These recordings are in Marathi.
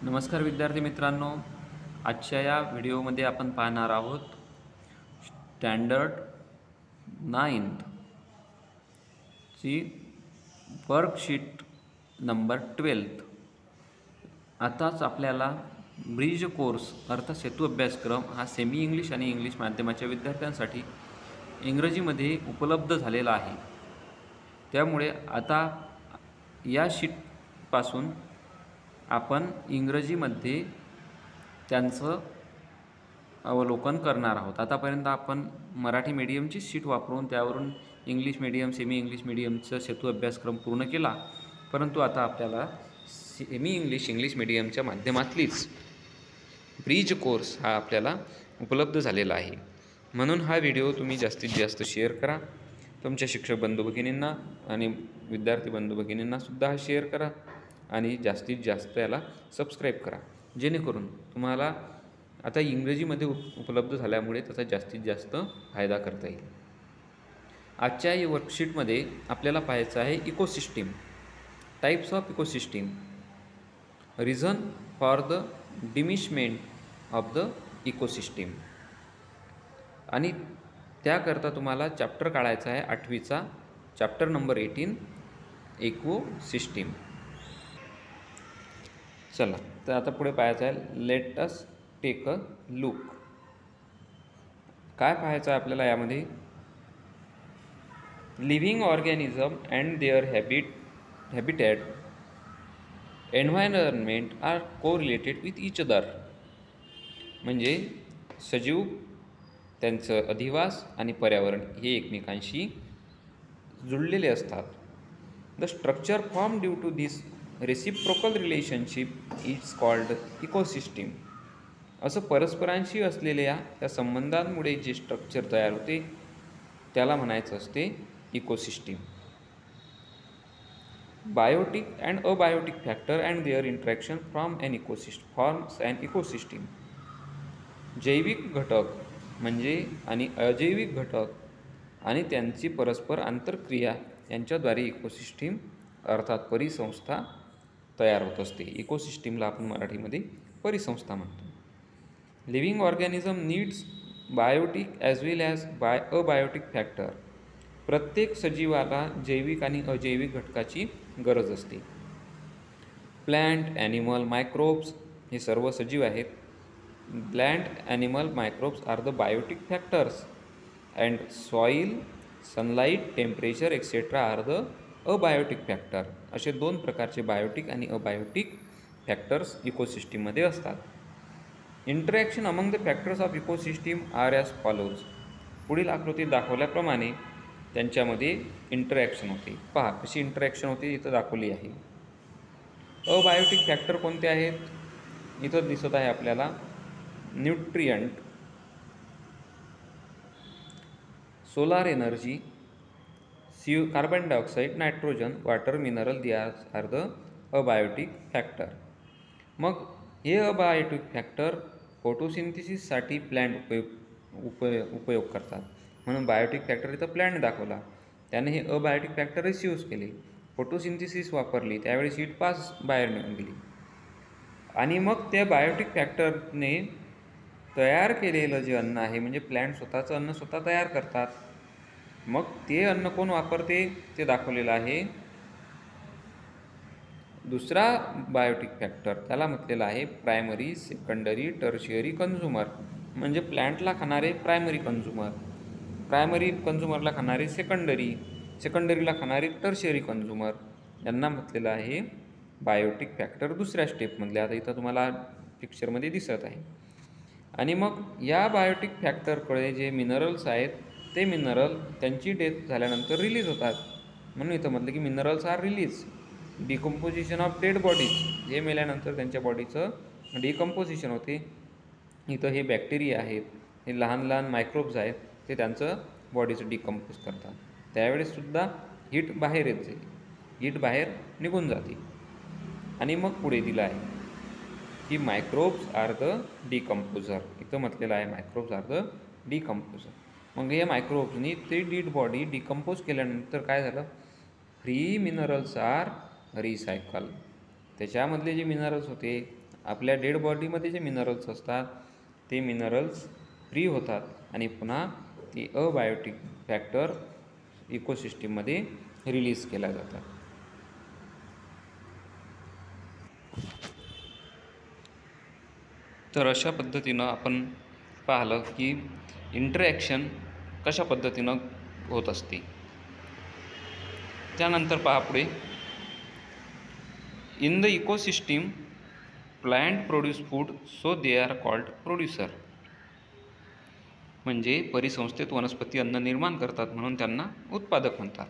नमस्कार विद्यार्थी मित्रांनो, आजच्या या व्हिडिओमध्ये आपण पाहणार आहोत स्टँडर्ड 9th ची वर्कशीट नंबर 12. आताच आपल्याला ब्रिज कोर्स अर्थात सेतू अभ्यासक्रम हा सेमी इंग्लिश आणि इंग्लिश माध्यमाच्या विद्यार्थ्यांसाठी इंग्रजीमध्ये उपलब्ध झालेला आहे. त्यामुळे आता या शीटपासून आपण इंग्रजीमध्ये त्यांचं अवलोकन करणार आहोत. आतापर्यंत आपण मराठी मीडियमची शीट वापरून त्यावरून इंग्लिश मीडियम सेमी इंग्लिश मीडियमचा सेतू अभ्यासक्रम पूर्ण केला, परंतु आता आपल्याला सेमी इंग्लिश मीडियमच्या माध्यमातलीच ब्रिज कोर्स हा आपल्याला उपलब्ध झालेला आहे. म्हणून हा व्हिडिओ तुम्ही जास्तीत जास्त शेअर करा. तुमच्या शिक्षक बंधू भगिनींना आणि विद्यार्थी बंधू भगिनींनासुद्धा हा शेअर करा आणि जास्तीत जास्त याला सबस्क्राईब करा, जेणेकरून तुम्हाला आता इंग्रजीमध्ये उपलब्ध झाल्यामुळे त्याचा जास्तीत जास्त फायदा करता येईल. आजच्या या वर्कशीटमध्ये आपल्याला पाहायचं आहे ecosystem, types of ecosystem, reason for the diminishment of the ecosystem. आणि त्याकरता तुम्हाला चॅप्टर काढायचा आहे 8वीचा, चॅप्टर नंबर 18 इकोसिस्टीम. चला तर आता पुढे पाहायचं आहे let us take a look. काय पाहायचं आहे आपल्याला यामध्ये? Living organism and their habitat environment are correlated with each other. म्हणजे सजीव, त्यांचं अधिवास आणि पर्यावरण हे एकमेकांशी जुळलेले असतात. The structure form due to this reciprocal relationship is called ecosystem. असं परस्परांशी असलेल्या त्या संबंधांमुळे जे स्ट्रक्चर तयार होते त्याला म्हणायचं असते ecosystem. Biotic and abiotic factor and their interaction forms and ecosystem. जैविक घटक म्हणजे आणि अजैविक घटक आणि त्यांची परस्पर आंतरक्रिया यांच्याद्वारे इकोसिस्टीम अर्थात परिसंस्था तयार होत असते. इकोसिस्टीमला आपण मराठीमध्ये परिसंस्था म्हणतो. Living organism needs biotic as well as abiotic factor. प्रत्येक सजीवाला जैविक आणि अजैविक घटकाची गरज असते. प्लॅन्ट, ॲनिमल, मायक्रोब्स हे सर्व सजीव आहेत. Plant, animal, microbes are the biotic factors and soil, sunlight, temperature etcetera are the abiotic factor. असे दोन प्रकारचे बायोटिक आणि अबायोटिक फॅक्टर्स इकोसिस्टीममध्ये असतात. Interaction among the factors of ecosystem are as follows. पुढील आकृतीत दाखवल्याप्रमाणे त्यांच्यामध्ये इंटरॅक्शन होते. पहा कशी इंटरॅक्शन होते इथं दाखवली आहे. अबायोटिक फॅक्टर कोणते आहेत? इथं दिसत आहे आपल्याला nutrient, solar energy, carbon dioxide, nitrogen, water, mineral, they are the abiotic factor. मग हे अबायोटिक फॅक्टर फोटोसिंथेसिससाठी प्लॅन्ट उपयोग करतात. म्हणून बायोटिक फॅक्टर इथं प्लॅन्ट दाखवला, त्याने हे अबायोटिक फॅक्टरच यूज केले. फोटोसिंथेसिस वापरली, त्यावेळेस हीट पास बाहेर निघून गेली आणि मग त्या बायोटिक फॅक्टरने तयार केलेलं जे अन्न आहे, म्हणजे प्लॅन्ट स्वतःचं अन्न स्वतः तयार करतात. मग ते अन्न कोण वापरते ते दाखवलेलं आहे. दुसरा बायोटिक फॅक्टर त्याला म्हटलेला आहे प्रायमरी, सेकंडरी, टर्शियरी कन्झ्युमर. म्हणजे प्लॅन्टला खाणारे प्रायमरी कन्झ्युमर, प्रायमरी कन्झ्युमरला खाणारे सेकंडरी, सेकंडरीला खाणारे टर्शियरी कन्झ्युमर, यांना म्हटलेलं आहे बायोटिक फॅक्टर दुसऱ्या स्टेपमधले. आता इथं तुम्हाला पिक्चरमध्ये दिसत आहे. आणि मग या बायोटिक फॅक्टरकडे जे मिनरल्स आहेत ते मिनरल त्यांची डेथ झाल्यानंतर रिलीज होतात. म्हणून इथं म्हटलं की minerals are release. Decomposition of dead bodies, हे मेल्यानंतर त्यांच्या बॉडीचं डिकम्पोजिशन होते. इथं हे बॅक्टेरिया आहेत, हे लहान लहान मायक्रोब्स आहेत, ते त्यांचं बॉडीचं डिकम्पोज करतात. त्यावेळेससुद्धा हीट बाहेर येत जाईल, हीट बाहेर निघून जाते. आणि मग पुढे दिलं आहे की मायक्रोब्स आर द डिकम्पोजर. इथं म्हटलेलं आहे मायक्रोब्स आर द डिकम्पोजर. मग या मायक्रोब्सनी ते डेड बॉडी डिकम्पोज केल्यानंतर काय झालं? Free minerals are recycle. त्याच्यामधले जे मिनरल्स होते आपल्या डेड बॉडीमध्ये जे मिनरल्स असतात ते मिनरल्स फ्री होतात आणि पुन्हा ती अबायोटिक फॅक्टर इकोसिस्टीममध्ये रिलीज केल्या जातात. तर अशा पद्धतीनं आपण पाहिलं की इंटरॅक्शन कशा पद्धतीनं होत असते. त्यानंतर पहा पुढे, in the ecosystem plant produce food so they are called producer. म्हणजे परिसंस्थेत वनस्पती अन्न निर्माण करतात म्हणून त्यांना उत्पादक म्हणतात.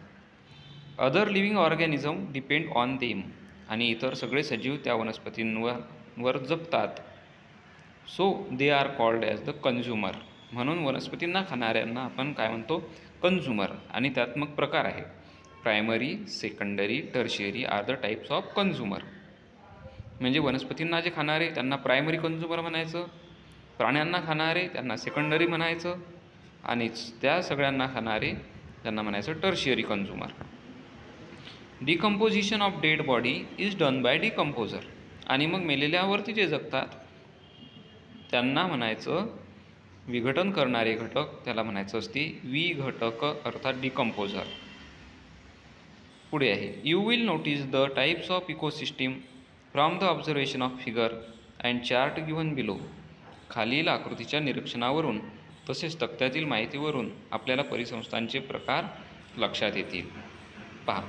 Other living organism depend on them. आणि इतर सगळे सजीव त्या वनस्पतींवर जगतात. So they are called as the consumer. म्हणून वनस्पतींना खाणाऱ्यांना आपण काय म्हणतो, कन्झ्युमर. आणि त्यात मग प्रकार आहे, primary, secondary, tertiary are the types of consumer. म्हणजे वनस्पतींना जे खाणारे त्यांना प्रायमरी कन्झ्युमर म्हणायचं, प्राण्यांना खाणारे त्यांना सेकंडरी म्हणायचं, आणि त्या सगळ्यांना खाणारे त्यांना म्हणायचं tertiary consumer. Decomposition of dead body is done by decomposer. आणि मग मेलेल्यावरती जे जगतात त्यांना म्हणायचं विघटन करणारे घटक, त्याला म्हणायचं असते विघटक अर्थात डिकम्पोजर. पुढे आहे, you will notice the types of ecosystem from the observation of figure and chart given below. खालील आकृतीच्या निरीक्षणावरून तसेच तक्त्यातील माहितीवरून आपल्याला परिसंस्थांचे प्रकार लक्षात येतील. पहा,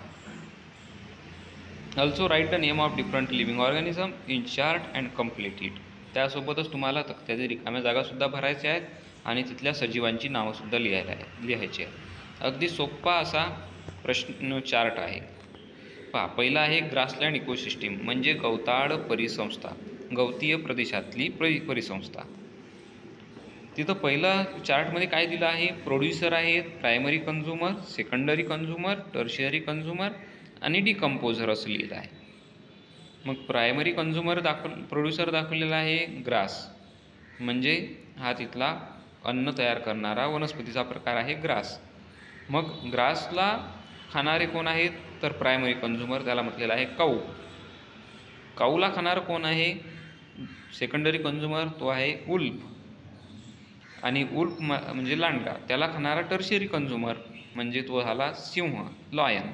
also right the name of different living organism in chart and complete it. त्यासोबतच तुम्हाला तक्त्याच्या रिकाम्या जागासुद्धा भरायच्या आहेत आणि तिथल्या सजीवांची नावंसुद्धा लिहायची आहेत. अगदी सोपा असा प्रश्न चार्ट आहे. पहा, पहिला आहे ग्रासलँड इकोसिस्टीम, म्हणजे गवताळ परिसंस्था, गवतीय प्रदेशातली परिसंस्था. तिथं पहिलं चार्टमध्ये काय दिलं आहे, प्रोड्युसर आहेत, primary consumer, secondary consumer, tertiary consumer आणि डिकम्पोजर असं लिहिलं आहे. मग प्रायमरी कन्झ्युमर प्रोड्युसर दाखवलेला आहे ग्रास, म्हणजे हा तिथला अन्न तयार करणारा वनस्पतीचा प्रकार आहे ग्रास. मग ग्रासला खाणारे कोण आहेत, तर प्रायमरी कन्झ्युमर, त्याला म्हटलेलं आहे काऊ. काऊला खाणारं कोण आहे, सेकंडरी कन्झ्युमर, तो आहे उल्फ. आणि उल्फ म्हणजे लांडगा, त्याला खाणारा टर्शियरी कन्झ्युमर म्हणजे तो झाला सिंह, लॉयन.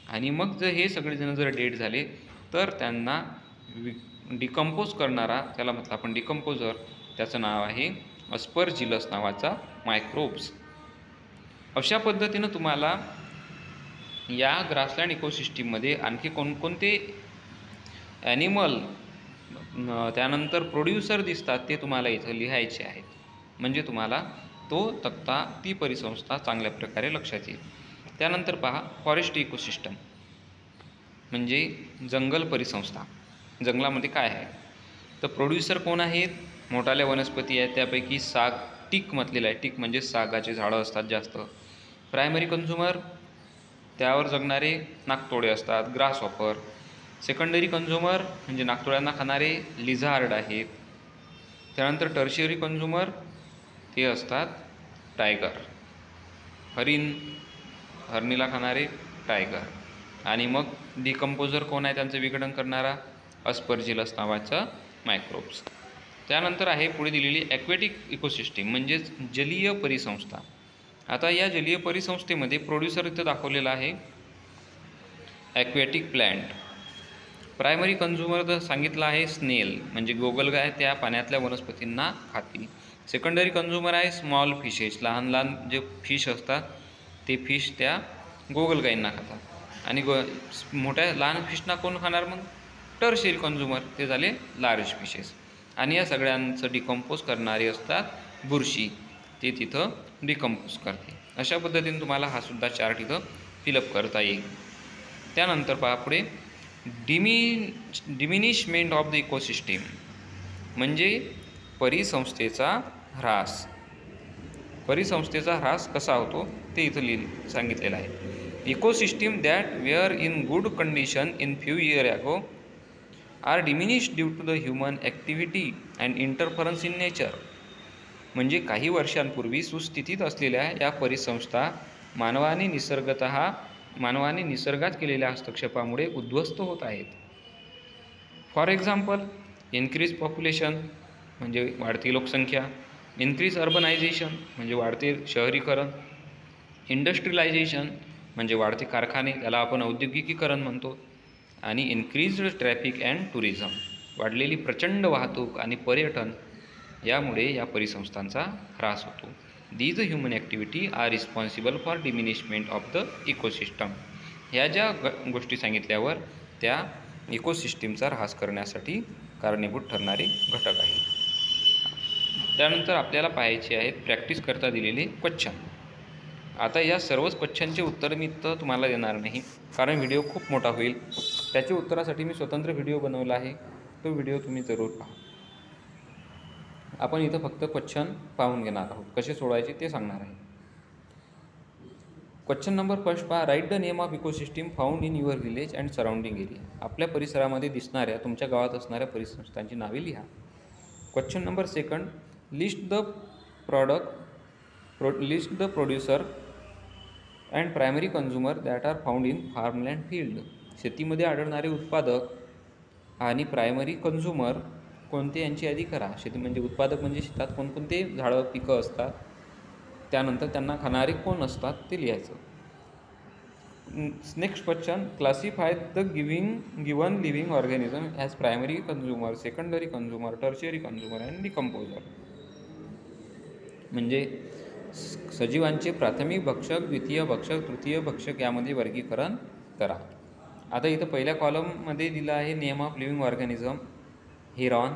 आणि मग जर हे सगळेजण जर डेड झाले तर त्यांना डिकम्पोज करणारा, त्याला म्हटलं आपण डिकम्पोजर, त्याचं नाव आहे अस्परजिलस नावाचा मायक्रोब्स. अशा पद्धतीनं तुम्हाला या ग्रासलँड इकोसिस्टीममध्ये आणखी कोणकोणते ॲनिमल त्यानंतर प्रोड्युसर दिसतात ते तुम्हाला इथं लिहायचे आहेत. म्हणजे तुम्हाला तो तक्ता, ती परिसंस्था चांगल्या प्रकारे लक्षात येईल. त्यानंतर पहा, फॉरेस्ट इकोसिस्टम म्हणजे जंगल परिसंस्था. जंगलामध्ये काय आहे, तर प्रोड्युसर कोण आहेत, मोठाल्या वनस्पती आहेत, त्यापैकी साग, टीक म्हटलेलं आहे, टीक म्हणजे सागाचे झाडं असतात जास्त. प्रायमरी कन्झ्युमर, त्यावर जगणारे नाकतोडे असतात, ग्रासहॉपर. सेकंडरी कन्झ्युमर म्हणजे नाकतोड्यांना खाणारे लिझार्ड आहेत. त्यानंतर टर्शियरी कन्झ्युमर ते असतात टायगर, हरणीला खाणारे टायगर. आणि मग डिकम्पोजर कोण आहे, त्यांचं विघटन करणारा अस्परजिलस नावाचा मायक्रोब्स. त्यानंतर आहे पुढे दिलेली ॲक्वेटिक इकोसिस्टीम म्हणजेच जलीय परिसंस्था. आता या जलीय परिसंस्थेमध्ये प्रोड्युसर इथं दाखवलेला आहे ॲक्वेटिक प्लॅन्ट. प्रायमरी कन्झ्युमर तर सांगितलं आहे स्नेल, म्हणजे गोगलगाय त्या पाण्यातल्या वनस्पतींना खातील. सेकंडरी कन्झ्युमर आहे स्मॉल फिशेस, लहान लहान जे फिश असतात ते फिश त्या गोगलगायींना खातात. आणि मोठ्या लहान फिशना कोण खाणार, मग टर्शियरी कन्झ्युमर, ते झाले लार्ज फिशेस. आणि या सगळ्यांचं डिकम्पोज करणारे असतात बुरशी, ते तिथं डिकम्पोज करते. अशा पद्धतीने तुम्हाला हा सुद्धा चार्ट इथं फिलअप करता येईल. त्यानंतर पहा पुढे, डिमिनिशमेंट ऑफ द इकोसिस्टीम म्हणजे परिसंस्थेचा ह्रास. परिसंस्थेचा ह्रास कसा होतो ते इथं सांगितलेलं आहे. Ecosystem that were in good condition in few year ago are diminished due to the human activity and interference in nature. म्हणजे काही वर्षांपूर्वी सुस्थितीत असलेल्या या परिसंस्था मानवाने निसर्गात केलेल्या हस्तक्षेपामुळे उद्ध्वस्त होत आहेत. फॉर एक्झाम्पल, इन्क्रीज पॉप्युलेशन म्हणजे वाढती लोकसंख्या, इन्क्रीज अर्बनायझेशन म्हणजे वाढते शहरीकरण, इंडस्ट्रियलायझेशन म्हणजे वाढते कारखाने, त्याला आपण औद्योगिकीकरण म्हणतो, आणि इन्क्रीज्ड ट्रॅफिक अँड टुरिझम वाढलेली प्रचंड वाहतूक आणि पर्यटन यामुळे या परिसंस्थांचा ह्रास होतो. These human activity are responsible for diminishment of the ecosystem. ह्या ज्या गोष्टी सांगितल्यावर त्या इकोसिस्टीमचा ह्रास करण्यासाठी कारणीभूत ठरणारे घटक आहेत. त्यानंतर आपल्याला पाहायचे आहेत प्रॅक्टिस करता दिलेले क्वेश्चन. आता या सर्वच क्वेश्चनचे उत्तर मी तर तुम्हाला देणार नाही, कारण व्हिडिओ खूप मोठा होईल. त्याच्या उत्तरासाठी मी स्वतंत्र व्हिडिओ बनवला आहे, तो व्हिडिओ तुम्ही जरूर पहा. आपण इथं फक्त क्वेश्चन पाहून घेणार आहोत, कसे सोडवायचे ते सांगणार आहे. क्वेश्चन नंबर फर्स्ट पहा. Write the name of ecosystem found in your village and surrounding area. आपल्या परिसरामध्ये दिसणाऱ्या, तुमच्या गावात असणाऱ्या परिसंस्थांची नावे लिहा. Question number second. List the producer and primary consumer that are found in farmland field. शेतीमध्ये आढळणारे उत्पादक आणि प्रायमरी कंझ्युमर कोणते यांची यादी करा. शेती म्हणजे उत्पादक म्हणजे शेतात कोणकोणते झाडं पिकं असतात, त्यानंतर त्यांना खाणारे कोण असतात ते लिहायचं. Next question. Classify the given living organism as primary consumer, secondary consumer, tertiary consumer and decomposer. म्हणजे सजीवांचे प्राथमिक भक्षक, द्वितीय भक्षक, तृतीय भक्षक यामध्ये वर्गीकरण करा. आता इथं पहिल्या कॉलममध्ये दिलं आहे name of living organism. Heron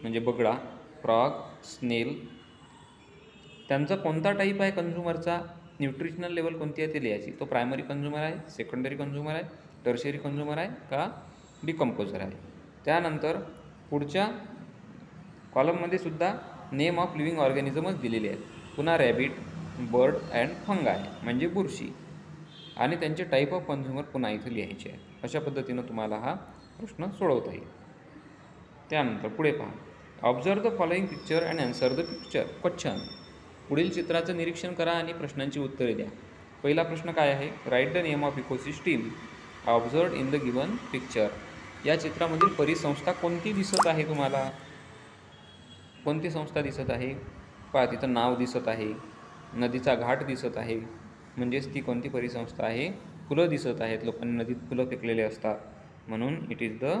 म्हणजे बगळा, फ्रॉग, स्नेल. त्यांचा कोणता टाईप आहे कंझ्युमरचा, न्यूट्रिशनल लेवल कोणती आहे ते लिहायची. तो प्रायमरी कंझ्युमर आहे, सेकंडरी कंझ्युमर आहे, टर्शियरी कंझ्युमर आहे का डिकम्पोजर आहे. त्यानंतर पुढच्या कॉलममध्ये सुद्धा नेम ऑफ लिव्हिंग ऑर्गॅनिझमच दिलेले आहेत. पुन्हा रॅबिट, बर्ड अँड फंगाय म्हणजे बुरशी, आणि त्यांचे टाईप ऑफ कंझ्युमर पुन्हा इथं लिहायचे आहे. अशा पद्धतीनं तुम्हाला हा प्रश्न सोडवता येईल. त्यानंतर पुढे पहा. Observe the following picture and answer the question. पुढील चित्राचं निरीक्षण करा आणि प्रश्नांची उत्तरे द्या. पहिला प्रश्न काय आहे. Right the name of ecosystem observe in the given picture. या चित्रामधील परिसंस्था कोणती दिसत आहे तुम्हाला, कोणती संस्था दिसत आहे. पहा तिथं नाव दिसत आहे, नदीचा घाट दिसत आहे, म्हणजेच ती कोणती परिसंस्था आहे. फुलं दिसत आहेत, लोकांनी नदीत फुलं फेकलेले असतात, म्हणून इट इज द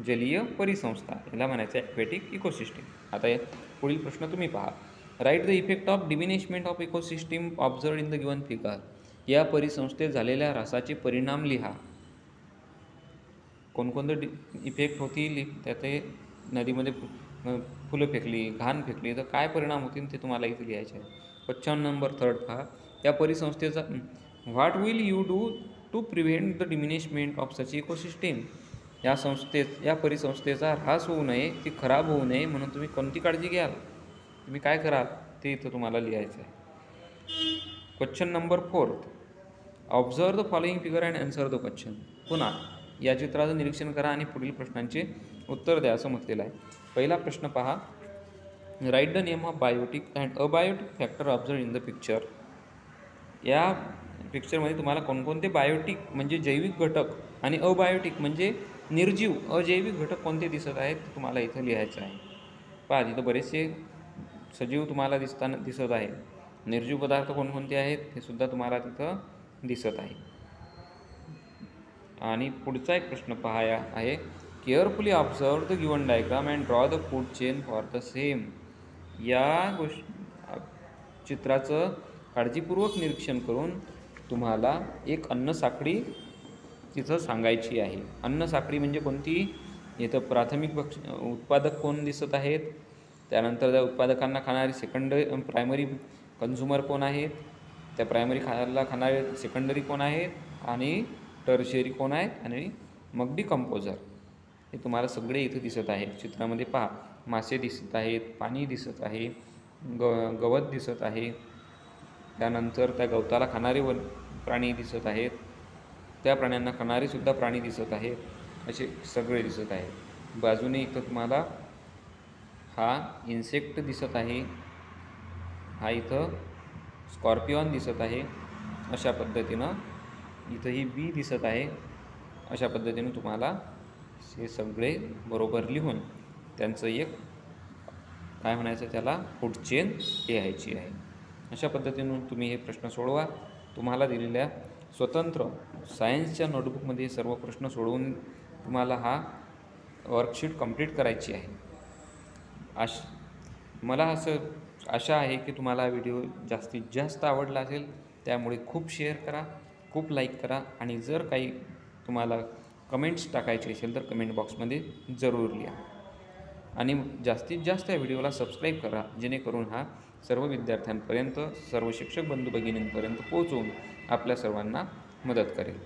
जलीय परिसंस्था. याला म्हणायचं ॲक्वेटिक इकोसिस्टीम. आता पुढील प्रश्न तुम्ही पहा. Write the effect of diminishment of ecosystem observe in the given figure. या परिसंस्थेत झालेल्या ऱ्हासाचे परिणाम लिहा. कोणकोणते इफेक्ट होतील, त्याते नदीमध्ये फुलं फेकली, घाण फेकली तर काय परिणाम होतील ते तुम्हाला इथे लिहायचे आहे. क्वेश्चन नंबर थर्ड पहा. या परिसंस्थेचा what will you do to prevent the diminishment of such ecosystem. या परिसंस्थेचा ऱ्हास होऊ नये, ती खराब होऊ नये म्हणून तुम्ही कोणती काळजी घ्याल, तुम्ही काय कराल ते इथं तुम्हाला लिहायचं आहे. Question number fourth. Observe the following figure and answer the question. पुन्हा या चित्राचं निरीक्षण करा आणि पुढील प्रश्नांचे उत्तर द्या असं म्हटलेलं आहे. पहिला प्रश्न पहा. Write the name of biotic and abiotic factor observe in the picture. या पिक्चरमध्ये तुम्हाला कोणकोणते बायोटिक म्हणजे जैविक घटक आणि अबायोटिक म्हणजे निर्जीव अजैविक घटक कोणते दिसत आहेत ते तुम्हाला इथं लिहायचं आहे. पहा तिथं बरेचसे सजीव तुम्हाला दिसत आहे. निर्जीव पदार्थ कोणकोणते आहेत हे सुद्धा तुम्हाला तिथं दिसत आहे. आणि पुढचा एक प्रश्न पहा आहे. Carefully observe the given diagram and draw the food chain for the same. या चित्राचं काळजीपूर्वक निरीक्षण करून तुम्हाला एक अन्नसाखळी तिथं सांगायची आहे. अन्नसाखळी म्हणजे कोणती, इथं प्राथमिक उत्पादक कोण दिसत आहेत, त्यानंतर त्या उत्पादकांना खाणारे प्रायमरी कंझ्युमर कोण आहेत, त्या प्रायमरी खाणारे सेकंडरी कोण आहेत, आणि टर्शियरी कोण आहेत, आणि मग डिकम्पोजर. हे तुम्हाला सगळे इथं दिसत आहेत चित्रामध्ये. पहा मासे दिसत आहेत, पाणी दिसत आहे, गवत दिसत आहे, त्यानंतर त्या गवताला खाणारे प्राणी दिसत आहेत, त्या प्राण्यांना खाणारे सुद्धा प्राणी दिसत आहेत, असे सगळे दिसत आहेत. बाजूने इथं तुम्हाला हा इन्सेक्ट दिसत आहे, हा इथं स्कॉर्पियॉन दिसत आहे. अशा पद्धतीनं इथं ही बी दिसत आहे. अशा पद्धतीनं तुम्हाला हे सगळे बरोबर लिहून त्यांचं एक काय म्हणायचं त्याला फूड चेन लिहायची आहे. अशा पद्धतीने तुम्ही हे प्रश्न सोडवा. तुम्हाला दिलेल्या स्वतंत्र सायन्सच्या नोटबुकमध्ये हे सर्व प्रश्न सोडवून तुम्हाला हा वर्कशीट कंप्लीट करायची आहे. मला आशा आहे की तुम्हाला व्हिडिओ जास्तीत जास्त आवडला असेल. त्यामुळे खूप शेअर करा, खूप लाईक करा आणि जर काही तुम्हाला कमेंट्स टाकायचे असेल तर कमेंट बॉक्समध्ये जरूर लिहा आणि जास्तीत जास्त या व्हिडिओला सबस्क्राईब करा, जेणेकरून हा सर्व विद्यार्थ्यांपर्यंत, सर्व शिक्षक बंधू भगिनींपर्यंत पोहोचवून आपल्या सर्वांना मदत करेल.